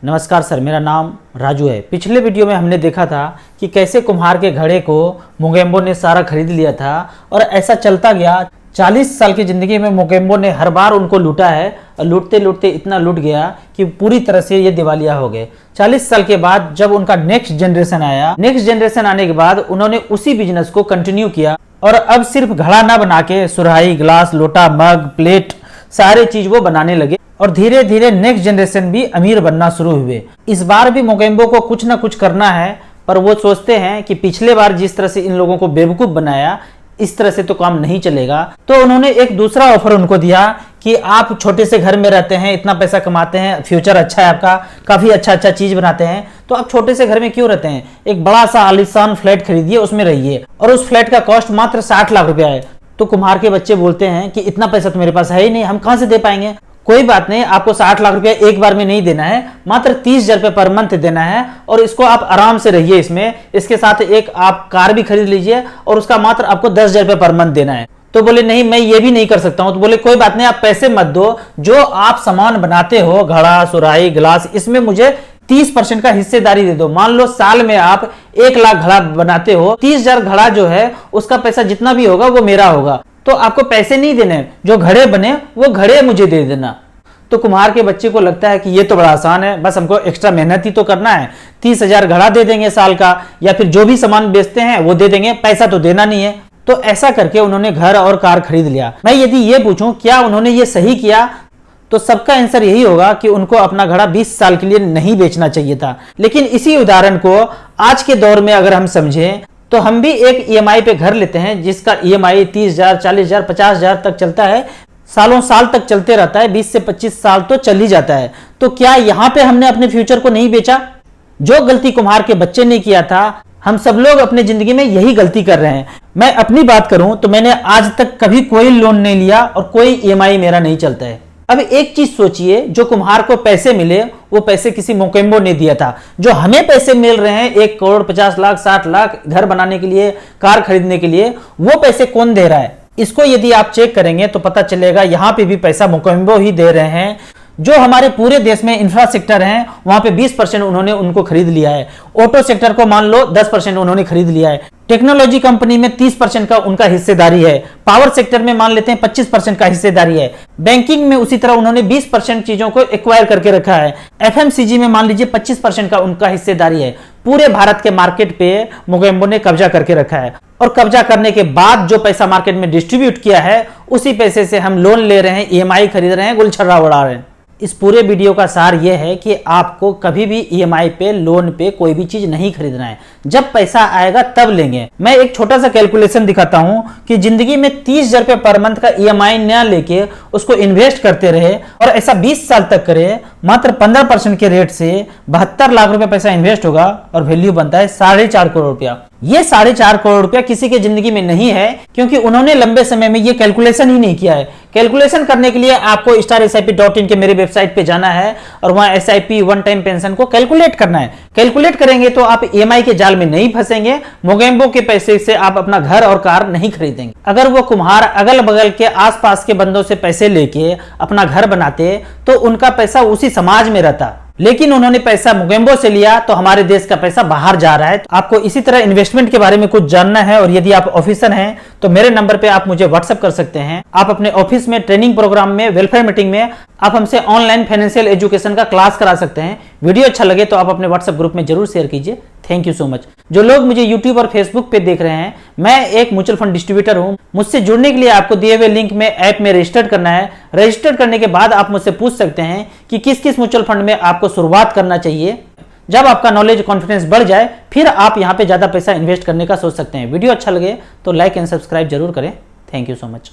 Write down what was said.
नमस्कार सर, मेरा नाम राजू है। पिछले वीडियो में हमने देखा था कि कैसे कुम्हार के घड़े को मोगेम्बो ने सारा खरीद लिया था और ऐसा चलता गया। 40 साल की ज़िंदगी में मोगेम्बो ने हर बार उनको लूटा है और लूटते लूटते इतना लूट गया कि पूरी तरह से ये दिवालिया हो गए। 40 साल के बाद जब उनका नेक्स्ट जनरेशन आया, नेक्स्ट जनरेशन आने के बाद उन्होंने उसी बिजनेस को कंटिन्यू किया और अब सिर्फ घड़ा ना बना के सुराही, गिलास, लोटा, मग, प्लेट सारे चीज वो बनाने लगे और धीरे धीरे नेक्स्ट जनरेशन भी अमीर बनना शुरू हुए। इस बार भी मोगेम्बो को कुछ ना कुछ करना है, पर वो सोचते हैं कि पिछले बार जिस तरह से इन लोगों को बेवकूफ बनाया, इस तरह से तो काम नहीं चलेगा। तो उन्होंने एक दूसरा ऑफर उनको दिया कि आप छोटे से घर में रहते हैं, इतना पैसा कमाते हैं, फ्यूचर अच्छा है आपका, काफी अच्छा अच्छा चीज बनाते हैं, तो आप छोटे से घर में क्यों रहते हैं, एक बड़ा सा आलीशान फ्लैट खरीदिए, उसमें रहिए। और उस फ्लैट का कॉस्ट मात्र 60 लाख रुपया है। तो कुम्हार के बच्चे बोलते हैं कि इतना पैसा तो मेरे पास है ही नहीं, हम कहां से दे पाएंगे। कोई बात नहीं, आपको 60 लाख रुपया एक बार में नहीं देना है, मात्र 30,000 रुपये पर मंथ देना है और इसको आप आराम से रहिए इसमें। इसके साथ एक आप कार भी खरीद लीजिए और उसका मात्र आपको 10,000 रुपये पर मंथ देना है। तो बोले नहीं, मैं ये भी नहीं कर सकता हूं। तो बोले कोई बात नहीं, आप पैसे मत दो, जो आप सामान बनाते हो, घड़ा, सुराही, गिलास, इसमें मुझे 30% का हिस्सेदारी दे दो। मान लो साल में आप 1 लाख घड़ा बनाते हो, 30,000 घड़ा जो है उसका पैसा जितना भी होगा वो मेरा होगा। तो आपको पैसे नहीं देने, जो घड़े बने वो घड़े मुझे दे देना। तो कुम्हार के बच्चे को लगता है कि ये तो बड़ा आसान है, बस हमको एक्स्ट्रा मेहनत ही तो करना है। 30,000 घड़ा दे देंगे साल का, या फिर जो भी सामान बेचते हैं वो दे देंगे, पैसा तो देना नहीं है। तो ऐसा करके उन्होंने घर और कार खरीद लिया। मैं यदि ये पूछूं क्या उन्होंने ये सही किया, तो सबका आंसर यही होगा कि उनको अपना घड़ा 20 साल के लिए नहीं बेचना चाहिए था। लेकिन इसी उदाहरण को आज के दौर में अगर हम समझें, तो हम भी एक ईएमआई पे घर लेते हैं जिसका ईएमआई 30,000, 40,000, 50,000 तक चलता है, सालों साल तक चलते रहता है, 20 से 25 साल तो चल ही जाता है। तो क्या यहां पे हमने अपने फ्यूचर को नहीं बेचा? जो गलती कुम्हार के बच्चे ने किया था, हम सब लोग अपनी जिंदगी में यही गलती कर रहे हैं। मैं अपनी बात करूं तो मैंने आज तक कभी कोई लोन नहीं लिया और कोई ईएमआई मेरा नहीं चलता है। अब एक चीज सोचिए, जो कुम्हार को पैसे मिले वो पैसे किसी मोगेम्बो ने दिया था। जो हमें पैसे मिल रहे हैं 1 करोड़ 50 लाख 60 लाख घर बनाने के लिए, कार खरीदने के लिए, वो पैसे कौन दे रहा है? इसको यदि आप चेक करेंगे तो पता चलेगा यहां पे भी पैसा मोगेम्बो ही दे रहे हैं। जो हमारे पूरे देश में इंफ्रास्ट्रक्चर है वहां पे 20% उन्होंने उनको खरीद लिया है। ऑटो सेक्टर को मान लो 10% उन्होंने खरीद लिया है। टेक्नोलॉजी कंपनी में 30% का उनका हिस्सेदारी है। पावर सेक्टर में मान लेते हैं 25% का हिस्सेदारी है। बैंकिंग में उसी तरह उन्होंने 20% चीजों को एक्वायर करके रखा है। एफएमसीजी में मान लीजिए 25% का उनका हिस्सेदारी है। पूरे भारत के मार्केट पे मोगेम्बो ने कब्जा करके रखा है और कब्जा करने के बाद जो पैसा मार्केट में डिस्ट्रीब्यूट किया है, उसी पैसे से हम लोन ले रहे हैं, ईएमआई खरीद रहे हैं, गुलछर्रा उड़ा रहे हैं। इस पूरे वीडियो का सार यह है कि आपको कभी भी ईएमआई पे, लोन पे कोई भी चीज नहीं खरीदना है। जब पैसा आएगा तब लेंगे। मैं एक छोटा सा कैलकुलेशन दिखाता हूं कि जिंदगी में 30,000 रुपये पर मंथ का ईएमआई न लेके उसको इन्वेस्ट करते रहे और ऐसा 20 साल तक करे, मात्र 15% के रेट से 72 लाख रुपए पैसा इन्वेस्ट होगा और वैल्यू बनता है 4.5 करोड़ रुपया। ये 4.5 करोड़ रुपया किसी के जिंदगी में नहीं है, क्योंकि उन्होंने लंबे समय में ये कैलकुलेशन ही नहीं किया है। कैलकुलेशन करने के लिए आपको StarSIP.in के मेरे वेबसाइट पे जाना है और वहां SIP वन टाइम पेंशन को कैलकुलेट करना है। कैलकुलेट करेंगे तो आप ईएमआई के जाल में नहीं फंसेंगे। मोगेम्बो के पैसे से आप अपना घर और कार नहीं खरीदेंगे। अगर वो कुम्हार अगल बगल के आसपास के बंदों से पैसे लेके अपना घर बनाते तो उनका पैसा उसी समाज में रहता, लेकिन उन्होंने पैसा मोगेम्बो से लिया तो हमारे देश का पैसा बाहर जा रहा है। तो आपको इसी तरह इन्वेस्टमेंट के बारे में कुछ जानना है और यदि आप ऑफिसर हैं तो मेरे नंबर पे आप मुझे व्हाट्सएप कर सकते हैं। आप अपने ऑफिस में, ट्रेनिंग प्रोग्राम में, वेलफेयर मीटिंग में आप हमसे ऑनलाइन फाइनेंशियल एजुकेशन का क्लास करा सकते हैं। वीडियो अच्छा लगे तो आप अपने व्हाट्सएप ग्रुप में जरूर शेयर कीजिए। Thank you so much. जो लोग मुझे यूट्यूब और फेसबुक पे देख रहे हैं, मैं एक म्यूचुअल फंड डिस्ट्रीब्यूटर हूं। मुझसे जुड़ने के लिए आपको दिए हुए लिंक में ऐप में रजिस्टर करना है। रजिस्टर करने के बाद आप मुझसे पूछ सकते हैं कि किस किस म्यूचुअल फंड में आपको शुरुआत करना चाहिए। जब आपका नॉलेज कॉन्फिडेंस बढ़ जाए, फिर आप यहां पे ज्यादा पैसा इन्वेस्ट करने का सोच सकते हैं। वीडियो अच्छा लगे तो लाइक एंड सब्सक्राइब जरूर करें। Thank you so much.